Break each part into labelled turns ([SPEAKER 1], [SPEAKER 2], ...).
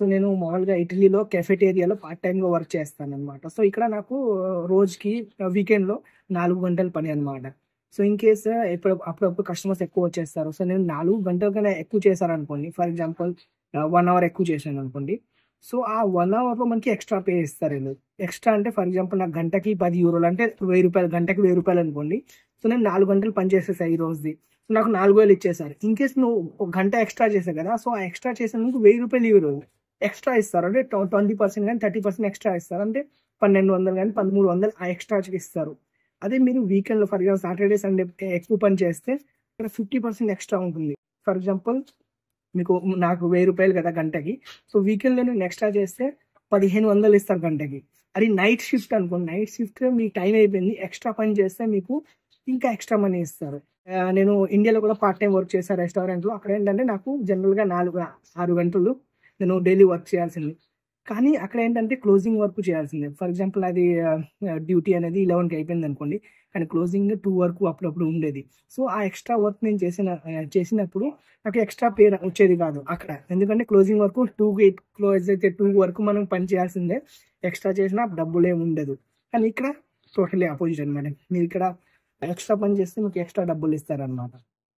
[SPEAKER 1] So నేను మామూలుగా ఇటలీలో కెఫెటేరియాలో పార్ట్ టైమ్‌గా వర్క్ చేస్తాననమాట. సో ఇక్కడ నాకు రోజుకి వీకెండ్‌లో 4 గంటల పని అనమాట. సో ఇన్ కేస్ అప్పుడప్పుడు కస్టమర్స్ ఎక్కువ వచ్చేస్తారు. సో నేను 4 గంటల కన్నా ఎక్కువ చేశాననుకోండి, ఫర్ ఎగ్జాంపుల్ 1 అవర్ ఎక్కువ చేశాననుకోండి. సో ఆ 1 అవర్‌లో మనకి ఎక్స్‌ట్రా పే ఇస్తారు ఈళ్ళు. ఎక్స్‌ట్రా అంటే ఫర్ ఎగ్జాంపుల్ నాకు గంటకి €10 అంటే రూ. 1000 గంటకి రూ. 1000 అనుకోండి. సో నేను 4 గంటలు పని చేసేసా ఈ రోజుది. సో నాకు 4000 ఇచ్చేసారు. ఇన్ కేస్ నువ్వు ఒక గంట ఎక్స్‌ట్రా చేసావు కదా! సో ఆ ఎక్స్‌ట్రా చేసినందుకు రూ. 1000 ఇవ్వరు. ఎక్స్‌ట్రా ఇస్తారు. అంటే 20% గాని, 30% ఎక్స్‌ట్రా ఇస్తారు. అంటే 1200 గాని, 1300 ఆ ఎక్స్‌ట్రా‌కి ఇస్తారు. అదే మీరు వీకెండ్‌లో ఫర్ ఎగ్జాంపుల్ సాటర్‌డే, సండే ఎక్కువ పని చేస్తే ఇక్కడ 50% ఎక్స్‌ట్రా ఉంటుంది. ఫర్ ఎగ్జాంపుల్ మీకు నాకు రూ. 1000 కదా గంటకి. సో వీకెండ్‌లో నేను ఎక్స్‌ట్రా చేస్తే 1500 ఇస్తారు గంటకి. అది నైట్ షిఫ్ట్ అనుకోండి. నైట్ షిఫ్ట్ మీ టైం అయిపోయింది. ఎక్స్‌ట్రా పని చేస్తే మీకు ఇంకా ఎక్స్‌ట్రా మనీ ఇస్తారు. నేను ఇండియాలో కూడా పార్ట్ టైమ్ వర్క్ చేశా రెస్టారెంట్‌లో. అక్కడేంటంటే నాకు జనరల్‌గా 6 గంటలు నేను డైలీ వర్క్ చేయాల్సింది. కానీ అక్కడేంటంటే క్లోజింగ్ వర్క్ చేయాల్సిందే. ఫర్ ఎగ్జాంపుల్ అది డ్యూటీ అనేది 11కి అయిపోయిందనుకోండి. కానీ క్లోజింగ్ 2 వరకు అప్పుడప్పుడు ఉండేది. సో ఆ ఎక్స్‌ట్రా వర్క్ నేను చేసినప్పుడు నాకు ఎక్స్‌ట్రా పే వచ్చేది కాదు అక్కడ. ఎందుకంటే క్లోజింగ్ వరకు 2కి క్లోజ్ అయితే 2 వరకు మనం పని చేయాల్సిందే. ఎక్స్‌ట్రా చేసినా డబ్బులేమి ఉండదు. కానీ ఇక్కడ టోటల్లీ అపోజిట్ అనమాట. మీరిక్కడ ఎక్స్‌ట్రా పని చేస్తే మీకు ఎక్స్‌ట్రా డబ్బులిస్తారనమాట.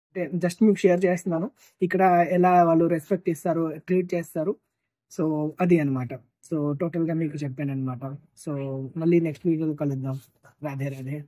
[SPEAKER 1] అంటే జస్ట్ మీకు షేర్ చేస్తున్నాను. ఇక్కడ ఎలా వాళ్ళు రెస్పెక్ట్ ఇస్తారు, ట్రీట్ చేస్తారు. సో అది అనమాట. సో టోటల్‌గా మీకు చెప్పాననమాట. సో మళ్ళీ నెక్స్ట్ వీడియోలో కలుద్దాం. రాధే రాధే.